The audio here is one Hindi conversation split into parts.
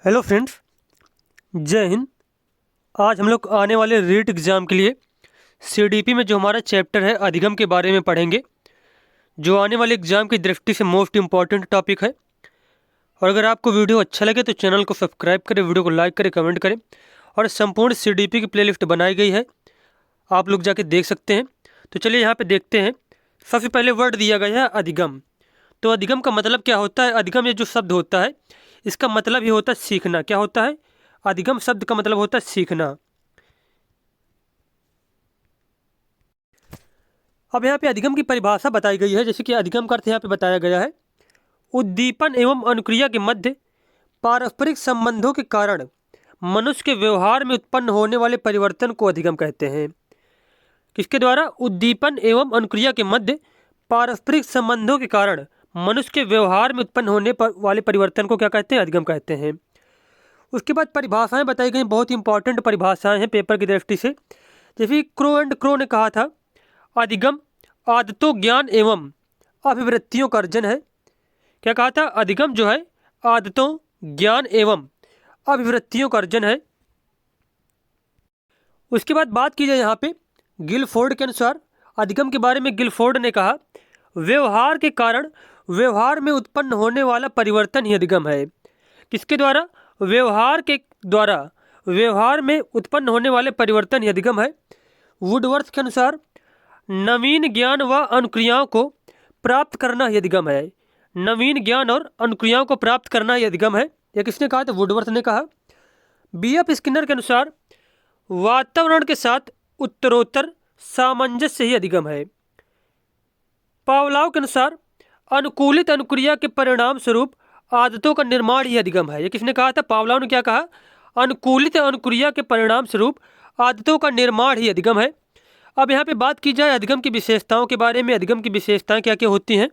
हेलो फ्रेंड्स, जय हिंद। आज हम लोग आने वाले रीट एग्ज़ाम के लिए सीडीपी में जो हमारा चैप्टर है अधिगम के बारे में पढ़ेंगे, जो आने वाले एग्ज़ाम की दृष्टि से मोस्ट इम्पॉर्टेंट टॉपिक है। और अगर आपको वीडियो अच्छा लगे तो चैनल को सब्सक्राइब करें, वीडियो को लाइक करें, कमेंट करें। और संपूर्ण सीडीपी की प्लेलिस्ट बनाई गई है, आप लोग जाके देख सकते हैं। तो चलिए यहाँ पर देखते हैं। सबसे पहले वर्ड दिया गया है अधिगम। तो अधिगम का मतलब क्या होता है? अधिगम ये जो शब्द होता है इसका मतलब ही होता है सीखना। क्या होता है? अधिगम शब्द का मतलब होता है सीखना। अब यहाँ पे अधिगम की परिभाषा बताई गई है। जैसे कि अधिगम का अर्थ यहाँ पे बताया गया है, उद्दीपन एवं अनुक्रिया के मध्य पारस्परिक संबंधों के कारण मनुष्य के व्यवहार में उत्पन्न होने वाले परिवर्तन को अधिगम कहते हैं। किसके द्वारा? उद्दीपन एवं अनुक्रिया के मध्य पारस्परिक संबंधों के कारण मनुष्य के व्यवहार में उत्पन्न होने वाले परिवर्तन को क्या कहते हैं? अधिगम कहते हैं। उसके बाद परिभाषाएं बताई गई, बहुत इंपॉर्टेंट परिभाषाएं हैं पेपर की दृष्टि से। जैसे क्रो एंड क्रो ने कहा था, अधिगम आदतों, ज्ञान एवं अभिवृत्तियों का अर्जन है। क्या कहा था? अधिगम जो है आदतों, ज्ञान एवं अभिवृत्तियों का अर्जन है। उसके बाद बात की जाए यहाँ पे गिलफोर्ड के अनुसार अधिगम के बारे में, गिलफोर्ड ने कहा, व्यवहार के कारण व्यवहार में उत्पन्न होने वाला परिवर्तन ही अधिगम है। किसके द्वारा? व्यवहार के द्वारा व्यवहार में उत्पन्न होने वाले परिवर्तन ही अधिगम है। वुडवर्थ के अनुसार नवीन ज्ञान व अनुक्रियाओं को प्राप्त करना ही अधिगम है। नवीन ज्ञान और अनुक्रियाओं को प्राप्त करना ही अधिगम है। यह किसने कहा? तो वुडवर्थ ने कहा। बीएफ स्किनर के अनुसार वातावरण के साथ उत्तरोत्तर सामंजस्य ही अधिगम है। पावलाव के अनुसार अनुकूलित अनुक्रिया के परिणाम स्वरूप आदतों का निर्माण ही अधिगम है। ये किसने कहा था? पावलाव ने क्या कहा? अनुकूलित अनुक्रिया के परिणाम स्वरूप आदतों का निर्माण ही अधिगम है। अब यहाँ पे बात की जाए अधिगम की विशेषताओं के बारे में। अधिगम की विशेषताएं क्या क्या होती हैं?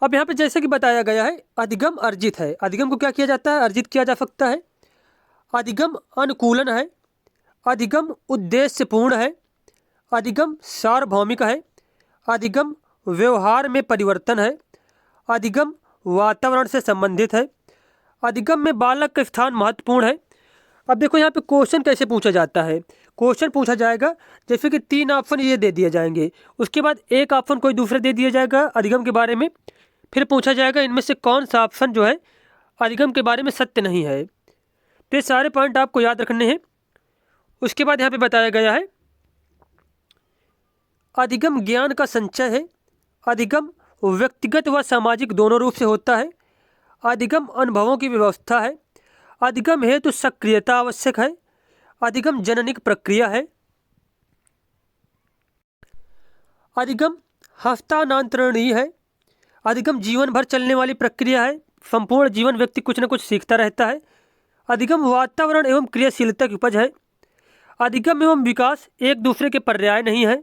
अब यहाँ पे जैसे कि बताया गया है, अधिगम अर्जित है। अधिगम को क्या किया जाता है? अर्जित किया जा सकता है। अधिगम अनुकूलन है। अधिगम उद्देश्यपूर्ण है। अधिगम सार्वभौमिक है। अधिगम व्यवहार में परिवर्तन है। अधिगम वातावरण से संबंधित है। अधिगम में बालक का स्थान महत्वपूर्ण है। अब देखो यहाँ पे क्वेश्चन कैसे पूछा जाता है। क्वेश्चन पूछा जाएगा जैसे कि 3 ऑप्शन ये दे दिए जाएंगे, उसके बाद एक ऑप्शन कोई दूसरे दे दिया जाएगा अधिगम के बारे में। फिर पूछा जाएगा इनमें से कौन सा ऑप्शन जो है अधिगम के बारे में सत्य नहीं है। तो ये सारे पॉइंट आपको याद रखने हैं। उसके बाद यहाँ पे बताया गया है, अधिगम ज्ञान का संचय है। अधिगम व्यक्तिगत व सामाजिक दोनों रूप से होता है। अधिगम अनुभवों की व्यवस्था है। अधिगम हेतु सक्रियता आवश्यक है। अधिगम जननिक प्रक्रिया है। अधिगम हस्तांतरणीय है। अधिगम जीवन भर चलने वाली प्रक्रिया है। संपूर्ण जीवन व्यक्ति कुछ न कुछ सीखता रहता है। अधिगम वातावरण एवं क्रियाशीलता की उपज है। अधिगम एवं विकास एक दूसरे के पर्याय नहीं है।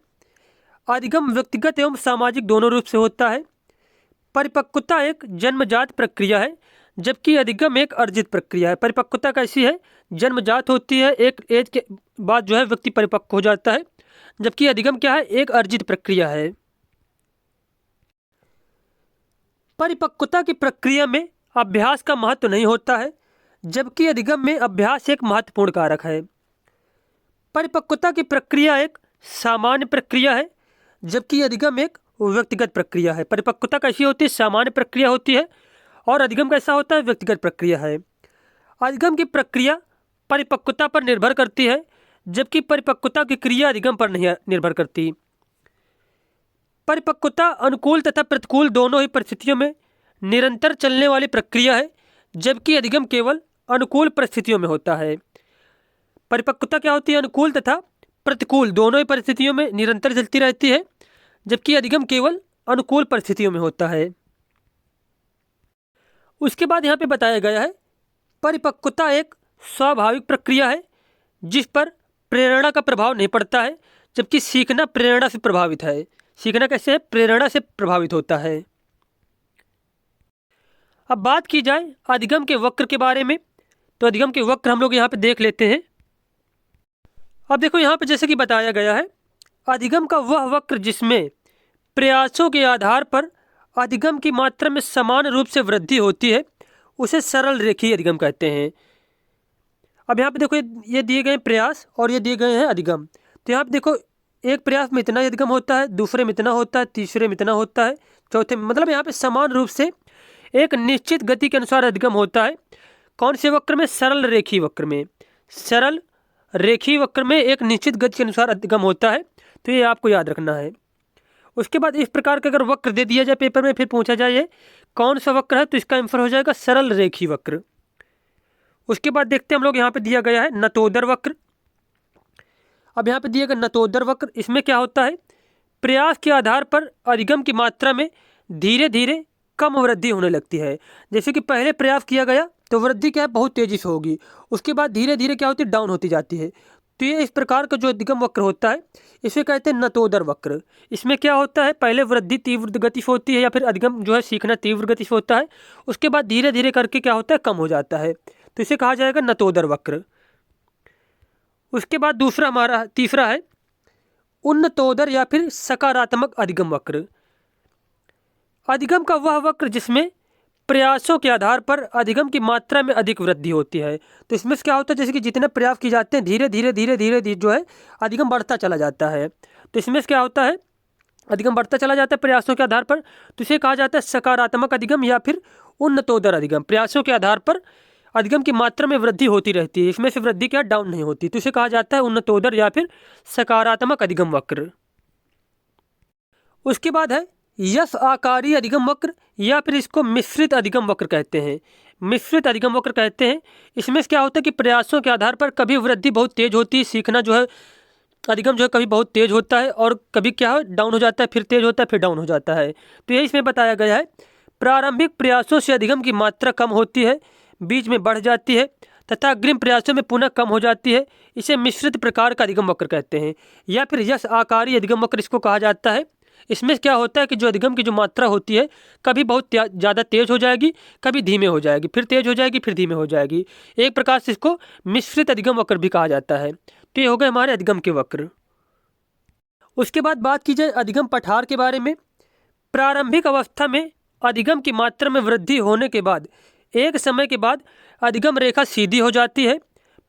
अधिगम व्यक्तिगत एवं सामाजिक दोनों रूप से होता है। परिपक्वता एक जन्मजात प्रक्रिया है, जबकि अधिगम एक अर्जित प्रक्रिया है। परिपक्वता कैसी है? जन्मजात होती है, एक एज के बाद जो है व्यक्ति परिपक्व हो जाता है, जबकि अधिगम क्या है? एक अर्जित प्रक्रिया है। परिपक्वता की प्रक्रिया में अभ्यास का महत्व नहीं होता है, जबकि अधिगम में अभ्यास एक महत्वपूर्ण कारक है। परिपक्वता की प्रक्रिया एक सामान्य प्रक्रिया है, जबकि अधिगम एक व्यक्तिगत प्रक्रिया है। परिपक्वता कैसी होती है? सामान्य प्रक्रिया होती है, और अधिगम कैसा होता है? व्यक्तिगत प्रक्रिया है। अधिगम की प्रक्रिया परिपक्वता पर निर्भर करती है, जबकि परिपक्वता की क्रिया अधिगम पर नहीं निर्भर करती। परिपक्वता अनुकूल तथा प्रतिकूल दोनों ही परिस्थितियों में निरंतर चलने वाली प्रक्रिया है, जबकि अधिगम केवल अनुकूल परिस्थितियों में होता है। परिपक्वता क्या होती है? अनुकूल तथा प्रतिकूल दोनों ही परिस्थितियों में निरंतर चलती रहती है, जबकि अधिगम केवल अनुकूल परिस्थितियों में होता है। उसके बाद यहाँ पे बताया गया है, परिपक्वता एक स्वाभाविक प्रक्रिया है जिस पर प्रेरणा का प्रभाव नहीं पड़ता है, जबकि सीखना प्रेरणा से प्रभावित है। सीखना कैसे है? प्रेरणा से प्रभावित होता है। अब बात की जाए अधिगम के वक्र के बारे में, तो अधिगम के वक्र हम लोग यहाँ पे देख लेते हैं। अब देखो यहाँ पे जैसे कि बताया गया है, अधिगम का वह वक्र जिसमें प्रयासों के आधार पर अधिगम की मात्रा में समान रूप से वृद्धि होती है, उसे सरल रेखीय अधिगम कहते हैं। अब यहाँ पे देखो ये दिए गए प्रयास और ये दिए गए हैं अधिगम। तो यहाँ पे देखो एक प्रयास में इतना अधिगम होता है, दूसरे में इतना होता है, तीसरे में इतना होता है, चौथे में, मतलब यहाँ पे समान रूप से एक निश्चित गति के अनुसार अधिगम होता है। कौन से वक्र में? सरल रेखीय वक्र में। सरल रेखीय वक्र में एक निश्चित गति के अनुसार अधिगम होता है। तो ये आपको याद रखना है। उसके बाद इस प्रकार का अगर वक्र दे दिया जाए पेपर में, फिर पूछा जाए ये कौन सा वक्र है, तो इसका आंसर हो जाएगा सरल रेखीय वक्र। उसके बाद देखते हैं हम लोग, यहाँ पे दिया गया है नतोदर वक्र। अब यहाँ पे दिया गया नतोदर वक्र, इसमें क्या होता है? प्रयास के आधार पर अधिगम की मात्रा में धीरे धीरे कम वृद्धि होने लगती है। जैसे कि पहले प्रयास किया गया तो वृद्धि क्या है, बहुत तेजी से होगी, उसके बाद धीरे धीरे क्या होती है, डाउन होती जाती है। तो ये इस प्रकार का जो अधिगम वक्र होता है इसे कहते हैं नतोदर वक्र। इसमें क्या होता है, पहले वृद्धि तीव्र गति से होती है, या फिर अधिगम जो है सीखना तीव्र गति से होता है, उसके बाद धीरे धीरे करके क्या होता है, कम हो जाता है। तो इसे कहा जाएगा नतोदर वक्र। उसके बाद दूसरा हमारा तीसरा है उन्नतोदर या फिर सकारात्मक अधिगम वक्र। अधिगम का वह वक्र जिसमें प्रयासों के आधार पर अधिगम की मात्रा में अधिक वृद्धि होती है। तो इसमें क्या होता है, जैसे कि जितने प्रयास किए जाते हैं धीरे धीरे धीरे धीरे धीरे जो है अधिगम बढ़ता चला जाता है। तो इसमें क्या होता है, अधिगम बढ़ता चला जाता है प्रयासों के आधार पर, तो इसे कहा जाता है सकारात्मक अधिगम या फिर उन्नतोदर अधिगम। प्रयासों के आधार पर अधिगम की मात्रा में वृद्धि होती रहती है, इसमें से वृद्धि क्या डाउन नहीं होती, तो इसे कहा जाता है उन्नतोदर या फिर सकारात्मक अधिगम वक्र। उसके बाद है यश आकारी अधिगम वक्र, या फिर इसको मिश्रित अधिगम वक्र कहते हैं। मिश्रित अधिगम वक्र कहते हैं। इसमें क्या होता है कि प्रयासों के आधार पर कभी वृद्धि बहुत तेज होती है, सीखना जो है अधिगम जो है कभी बहुत तेज होता है, और कभी क्या है डाउन हो जाता है, फिर तेज होता है, फिर डाउन हो जाता है। तो ये इसमें बताया गया है। प्रारंभिक प्रयासों से अधिगम की मात्रा कम होती है, बीच में बढ़ जाती है, तथा अग्रिम प्रयासों में पुनः कम हो जाती है। इसे मिश्रित प्रकार का अधिगम वक्र कहते हैं, या फिर यश आकारी अधिगम वक्र इसको कहा जाता है। इसमें क्या होता है कि जो अधिगम की जो मात्रा होती है कभी बहुत ज़्यादा तेज हो जाएगी, कभी धीमे हो जाएगी, फिर तेज हो जाएगी, फिर धीमे हो जाएगी। एक प्रकार से इसको मिश्रित अधिगम वक्र भी कहा जाता है। तो ये हो गए हमारे अधिगम के वक्र। उसके बाद बात की जाए अधिगम पठार के बारे में। प्रारंभिक अवस्था में अधिगम की मात्रा में वृद्धि होने के बाद एक समय के बाद अधिगम रेखा सीधी हो जाती है।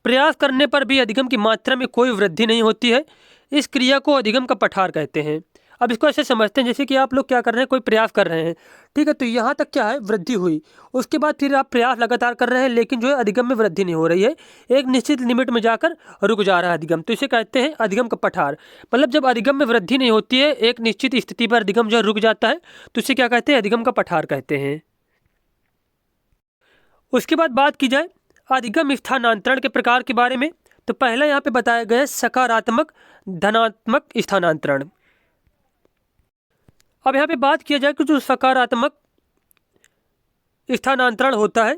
प्रयास करने पर भी अधिगम की मात्रा में कोई वृद्धि नहीं होती है। इस क्रिया को अधिगम का पठार कहते हैं। अब इसको ऐसे समझते हैं जैसे कि आप लोग क्या कर रहे हैं, कोई प्रयास कर रहे हैं, ठीक है, तो यहाँ तक क्या है वृद्धि हुई, उसके बाद फिर आप प्रयास लगातार कर रहे हैं, लेकिन जो है अधिगम में वृद्धि नहीं हो रही है, एक निश्चित लिमिट में जाकर रुक जा रहा है अधिगम, तो इसे कहते हैं अधिगम का पठार। मतलब जब अधिगम में वृद्धि नहीं होती है, एक निश्चित स्थिति पर अधिगम जो रुक जाता है, तो इसे क्या कहते हैं, अधिगम का पठार कहते हैं। उसके बाद बात की जाए अधिगम स्थानांतरण के प्रकार के बारे में, तो पहला यहाँ पे बताया गया है सकारात्मक धनात्मक स्थानांतरण। अब यहाँ पे बात किया जाए कि जो सकारात्मक स्थानांतरण होता है,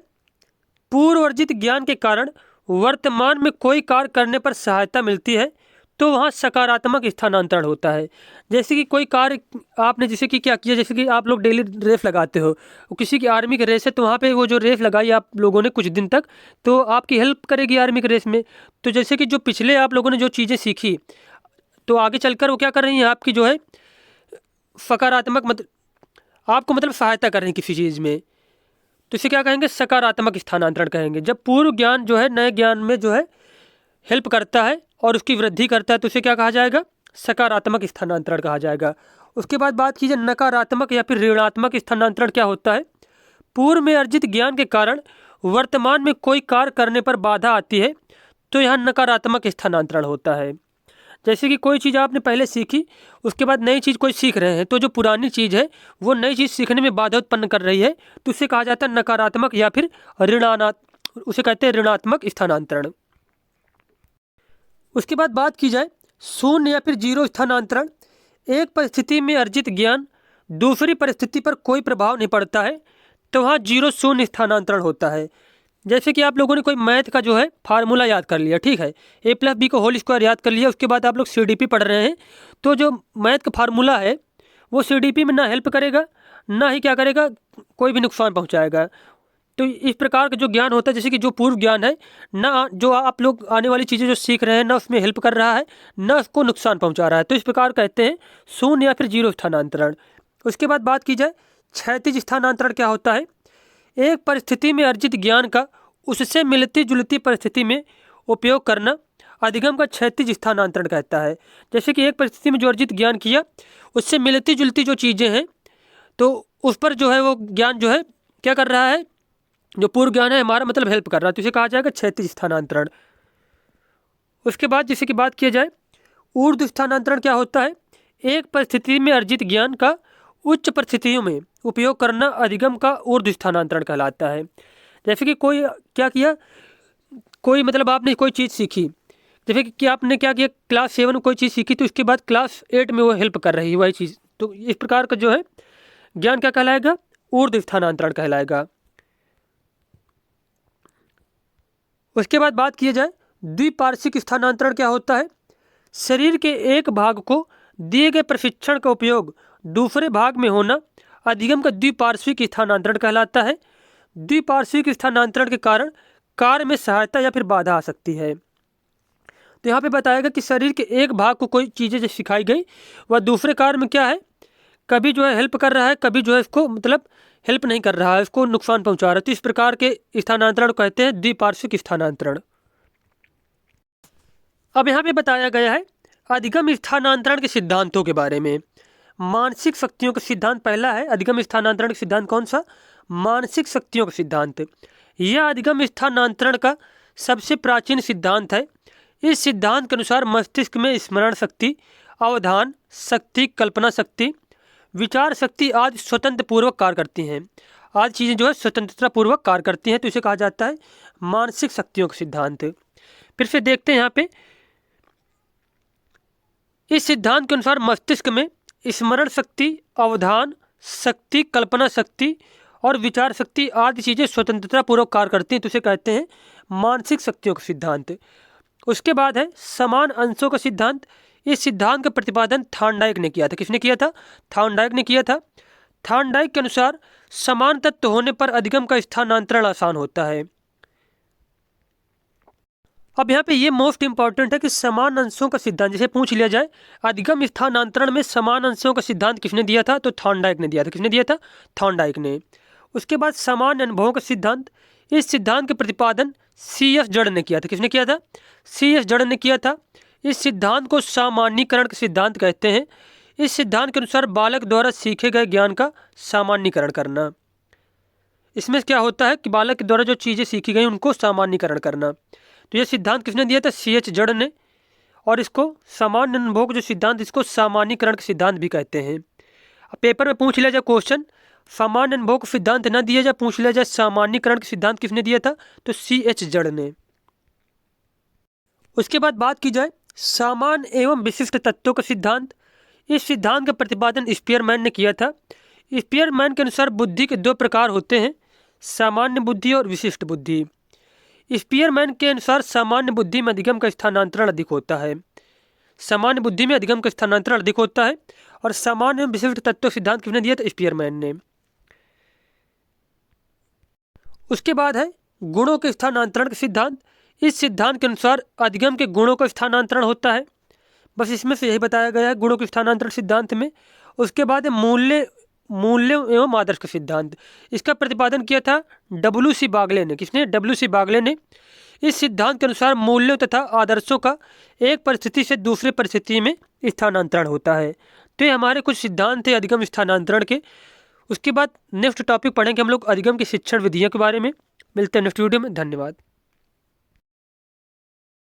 पूर्व अर्जित ज्ञान के कारण वर्तमान में कोई कार्य करने पर सहायता मिलती है, तो वहाँ सकारात्मक स्थानांतरण होता है। जैसे कि कोई कार्य आपने जैसे कि क्या किया, जैसे कि आप लोग डेली रेस लगाते हो, किसी की आर्मी की रेस है, तो वहाँ पे वो जो रेस लगाई आप लोगों ने कुछ दिन तक, तो आपकी हेल्प करेगी आर्मी की रेस में। तो जैसे कि जो पिछले आप लोगों ने जो चीज़ें सीखी, तो आगे चलकर वो क्या कर रही हैं, आपकी जो है सकारात्मक आपको मतलब सहायता कर रही है किसी चीज़ में, तो इसे क्या कहेंगे, सकारात्मक स्थानांतरण कहेंगे। जब पूर्व ज्ञान जो है नए ज्ञान में जो है हेल्प करता है और उसकी वृद्धि करता है, तो उसे क्या कहा जाएगा, सकारात्मक स्थानांतरण कहा जाएगा। उसके बाद बात कीजिए नकारात्मक या फिर ऋणात्मक स्थानांतरण क्या होता है। पूर्व में अर्जित ज्ञान के कारण वर्तमान में कोई कार्य करने पर बाधा आती है, तो यह नकारात्मक स्थानांतरण होता है। जैसे कि कोई चीज़ आपने पहले सीखी, उसके बाद नई चीज़ कोई सीख रहे हैं, तो जो पुरानी चीज़ है वो नई चीज़ सीखने में बाधा उत्पन्न कर रही है, तो उसे कहा जाता है नकारात्मक या फिर उसे कहते हैं ऋणात्मक स्थानांतरण। उसके बाद बात की जाए शून्य या फिर जीरो स्थानांतरण। एक परिस्थिति में अर्जित ज्ञान दूसरी परिस्थिति पर कोई प्रभाव नहीं पड़ता है, तो वहाँ जीरो शून्य स्थानांतरण होता है। जैसे कि आप लोगों ने कोई मैथ का जो है फार्मूला याद कर लिया, ठीक है, a+b को होल स्क्वायर याद कर लिया, उसके बाद आप लोग CDP पढ़ रहे हैं, तो जो मैथ का फार्मूला है वो CDP में ना हेल्प करेगा, ना ही क्या करेगा, कोई भी नुकसान पहुंचाएगा। तो इस प्रकार का जो ज्ञान होता है, जैसे कि जो पूर्व ज्ञान है ना, जो आप लोग आने वाली चीज़ें जो सीख रहे हैं ना उसमें हेल्प कर रहा है, ना उसको नुकसान पहुँचा रहा है, तो इस प्रकार कहते हैं शून्य या फिर जीरो स्थानांतरण। उसके बाद बात की जाए क्षैतिज स्थानांतरण क्या होता है। एक परिस्थिति में अर्जित ज्ञान का उससे मिलती जुलती परिस्थिति में उपयोग करना अधिगम का क्षैतिज स्थानांतरण कहता है। जैसे कि एक परिस्थिति में जो अर्जित ज्ञान किया उससे मिलती जुलती जो चीज़ें हैं तो उस पर जो है वो ज्ञान जो है क्या कर रहा है, जो पूर्व ज्ञान है हमारा मतलब हेल्प कर रहा है, तो इसे कहा जाएगा क्षैतिज स्थानांतरण। उसके बाद जैसे कि बात किया जाए ऊर्ध्व स्थानांतरण क्या होता है, एक परिस्थिति में अर्जित ज्ञान का उच्च परिस्थितियों में उपयोग करना अधिगम का ऊर्ध्व स्थानांतरण कहलाता है। जैसे कि कोई क्या किया, कोई मतलब आपने कोई चीज़ सीखी, जैसे कि आपने क्या किया क्लास 7 में कोई चीज़ सीखी तो उसके बाद क्लास 8 में वो हेल्प कर रही है वही चीज़, तो इस प्रकार का जो है ज्ञान क्या कहलाएगा, ऊर्ध्व स्थानांतरण कहलाएगा। उसके बाद बात किया जाए द्विपार्श्विक स्थानांतरण क्या होता है, शरीर के एक भाग को दिए गए प्रशिक्षण का उपयोग दूसरे भाग में होना अधिगम का द्विपार्श्विक स्थानांतरण कहलाता है। द्विपार्श्विक स्थानांतरण के कारण कार्य में सहायता या फिर बाधा आ सकती है। तो यहाँ पे बताएगा कि शरीर के एक भाग को कोई चीज़ें जो सिखाई गई वह दूसरे कार्य में क्या है, कभी जो है हेल्प कर रहा है, कभी जो है इसको मतलब हेल्प नहीं कर रहा है, इसको नुकसान पहुँचा रहा है। तो इस प्रकार के स्थानांतरण को कहते हैं द्विपार्श्विक स्थानांतरण। अब यहाँ पे बताया गया है अधिगम स्थानांतरण के सिद्धांतों के बारे में। मानसिक शक्तियों का सिद्धांत पहला है। अधिगम स्थानांतरण का सिद्धांत कौन सा, मानसिक शक्तियों का सिद्धांत। यह अधिगम स्थानांतरण का सबसे प्राचीन सिद्धांत है। इस सिद्धांत के अनुसार मस्तिष्क में स्मरण शक्ति, अवधान शक्ति, कल्पना शक्ति, विचार शक्ति आदि स्वतंत्र पूर्वक कार्य करती हैं। आदि चीज़ें जो है स्वतंत्रता पूर्वक कार्य करती हैं, तो इसे कहा जाता है मानसिक शक्तियों का सिद्धांत। फिर से देखते हैं यहाँ पे, इस सिद्धांत के अनुसार मस्तिष्क में स्मरण शक्ति, अवधान शक्ति, कल्पना शक्ति और विचार शक्ति आदि चीज़ें स्वतंत्रता पूर्वक कार्य करती हैं, तो इसे कहते हैं मानसिक शक्तियों का सिद्धांत। उसके बाद है समान अंशों का सिद्धांत। इस सिद्धांत का प्रतिपादन थॉर्नडाइक ने किया था। किसने किया था, थॉर्नडाइक ने किया था। थॉर्नडाइक के अनुसार समान तत्व होने पर अधिगम का स्थानांतरण आसान होता है। अब यहाँ पे ये मोस्ट इंपॉर्टेंट है कि समान अंशों का सिद्धांत, जैसे पूछ लिया जाए अधिगम स्थानांतरण में समान अंशों का सिद्धांत किसने दिया था, तो थॉर्नडाइक ने दिया था। किसने दिया था, थॉर्नडाइक ने। उसके बाद समान अनुभवों का सिद्धांत। इस सिद्धांत के प्रतिपादन C.S. जड़ ने किया था। किसने किया था, C.S. जड़ ने किया था। इस सिद्धांत को सामान्यीकरण का सिद्धांत कहते हैं। इस सिद्धांत के अनुसार बालक द्वारा सीखे गए ज्ञान का सामान्यीकरण करना। इसमें क्या होता है कि बालक द्वारा जो चीज़ें सीखी गई उनको सामान्यीकरण करना। तो यह सिद्धांत किसने दिया था, C.H. जड़ ने। और इसको सामान्य अनुभव जो सिद्धांत, इसको सामान्यीकरण का सिद्धांत भी कहते हैं। अब पेपर में पूछ लिया जाए क्वेश्चन, सामान्य अनुभव का सिद्धांत न दिया जाए, पूछ लिया जाए सामान्यीकरण का सिद्धांत किसने दिया था, तो C.H. जड़ ने। उसके बाद बात की जाए सामान्य एवं विशिष्ट तत्वों का सिद्धांत। इस सिद्धांत का प्रतिपादन स्पीयरमैन ने किया था। स्पीयरमैन के अनुसार बुद्धि के दो प्रकार होते हैं, सामान्य बुद्धि और विशिष्ट बुद्धि। स्पीयरमैन के अनुसार सामान्य बुद्धि में अधिगम का स्थानांतरण अधिक होता है। सामान्य बुद्धि में अधिगम का स्थानांतरण अधिक होता है। और सामान्य एवं विशिष्ट तत्व सिद्धांत किसने दिया था, स्पीयरमैन ने। उसके बाद है गुणों के स्थानांतरण का सिद्धांत। इस सिद्धांत के अनुसार अधिगम के गुणों का स्थानांतरण होता है। बस इसमें से यही बताया गया है गुणों के स्थानांतरण सिद्धांत में। उसके बाद है मूल्य एवं आदर्श का सिद्धांत। इसका प्रतिपादन किया था W.C. बागले ने। किसने, W.C. बागले ने। इस सिद्धांत के अनुसार मूल्यों तथा आदर्शों का एक परिस्थिति से दूसरे परिस्थिति में स्थानांतरण होता है। तो ये हमारे कुछ सिद्धांत थे अधिगम स्थानांतरण के। उसके बाद नेक्स्ट टॉपिक पढ़ेंगे हम लोग अधिगम की शिक्षण विधियों के बारे में। मिलते हैं नेक्स्ट वीडियो में। धन्यवाद।